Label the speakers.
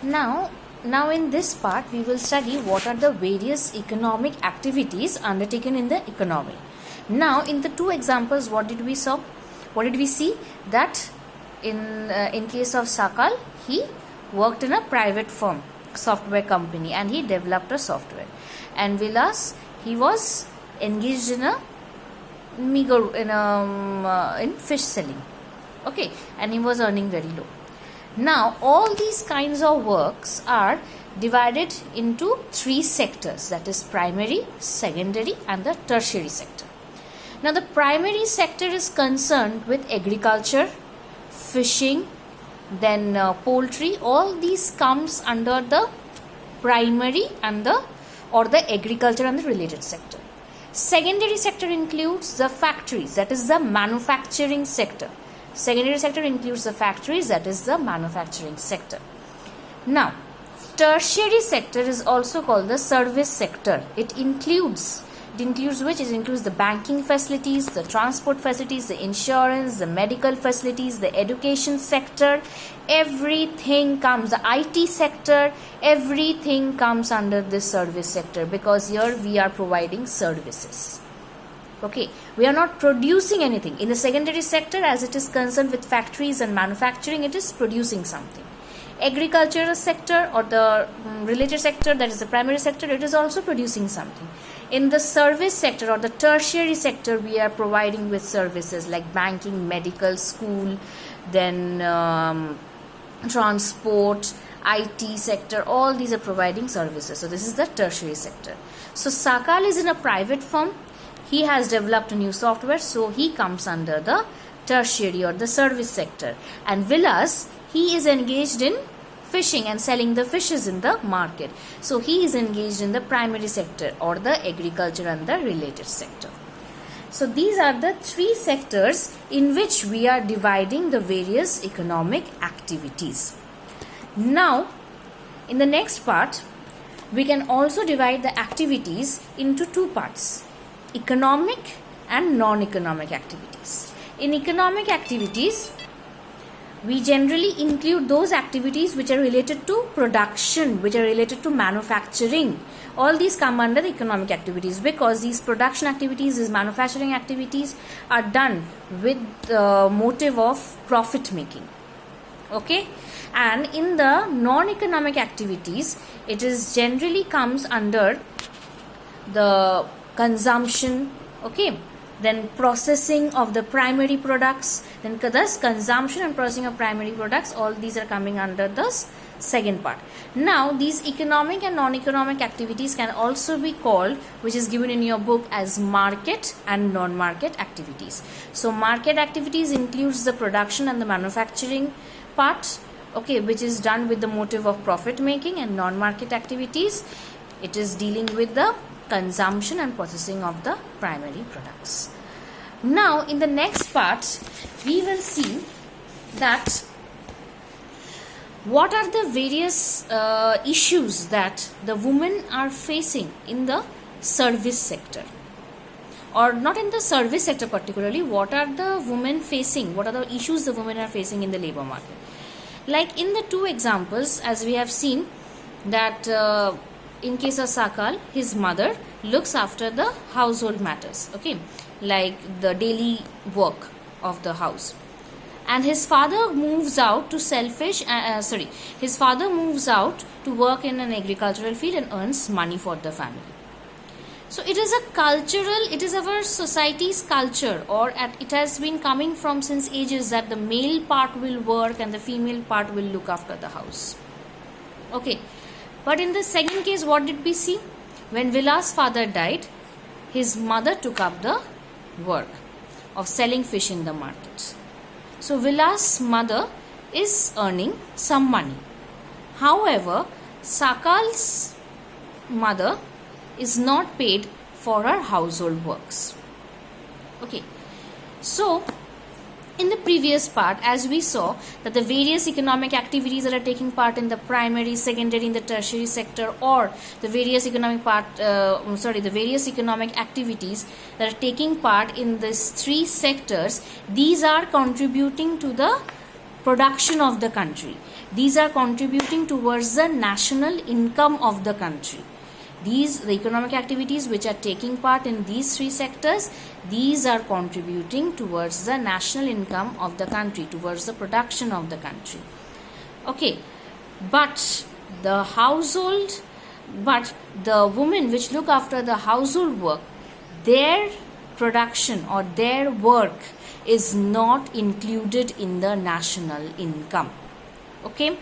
Speaker 1: Now, in this part, we will study what are the various economic activities undertaken in the economy. Now, in the two examples, what did we saw? What did we see? That in case of Sakal, he worked in a private firm, software company, and he developed a software. And Vilas, he was engaged in a meager in fish selling. Okay, and he was earning very low. Now, all these kinds of works are divided into three sectors, that is primary, secondary, and the tertiary sector. Now, the primary sector is concerned with agriculture, fishing, then poultry. All these comes under the primary and the agriculture and the related sector. Secondary sector includes the factories, that is the manufacturing sector. Secondary sector includes the factories, that is the manufacturing sector. Now, tertiary sector is also called the service sector. It includes the banking facilities, the transport facilities, the insurance, the medical facilities, the education sector. Everything comes, the IT sector, everything comes under this service sector, because here we are providing services. Okay, we are not producing anything. In the secondary sector, as it is concerned with factories and manufacturing, it is producing something. Agricultural sector or the related sector, that is the primary sector, it is also producing something. In the service sector or the tertiary sector, we are providing with services like banking, medical, school, then transport, IT sector, all these are providing services. So this is the tertiary sector. So Sakal is in a private firm. He has developed a new software, so he comes under the tertiary or the service sector. And Vilas, he is engaged in fishing and selling the fishes in the market. So he is engaged in the primary sector or the agriculture and the related sector. So these are the three sectors in which we are dividing the various economic activities. Now, in the next part, we can also divide the activities into two parts: economic and non-economic activities. In economic activities, we generally include those activities which are related to production, which are related to manufacturing. All these come under the economic activities, because these production activities, these manufacturing activities are done with the motive of profit making. Okay, and in the non-economic activities, it is generally comes under the consumption, okay, then processing of the primary products, then thus consumption and processing of primary products, all these are coming under this second part. Now, these economic and non-economic activities can also be called, which is given in your book, as market and non-market activities. So market activities includes the production and the manufacturing part, okay, which is done with the motive of profit making, and non-market activities, it is dealing with the consumption and processing of the primary products. Now, in the next part, we will see that what are the various issues that the women are facing in the service sector, or not in the service sector particularly. What are the women facing? What are the issues the women are facing in the labor market? Like in the two examples, as we have seen that in case of Sakal, his mother looks after the household matters, okay, like the daily work of the house. And his father moves out to his father moves out to work in an agricultural field and earns money for the family. So it is it is our society's culture, or it has been coming from since ages, that the male part will work and the female part will look after the house. Okay. But in the second case, what did we see? When Vilas' father died, his mother took up the work of selling fish in the market. So Vilas' mother is earning some money. However, Sakal's mother is not paid for her household works. Okay. So in the previous part, as we saw that the various economic activities that are taking part in the primary, secondary, in the tertiary sector, or the various economic activities that are taking part in these three sectors, these are contributing to the production of the country. These are contributing towards the national income of the country. These, the economic activities which are taking part in these three sectors, these are contributing towards the national income of the country, towards the production of the country. Okay, but the women which look after the household work, their production or their work is not included in the national income. Okay.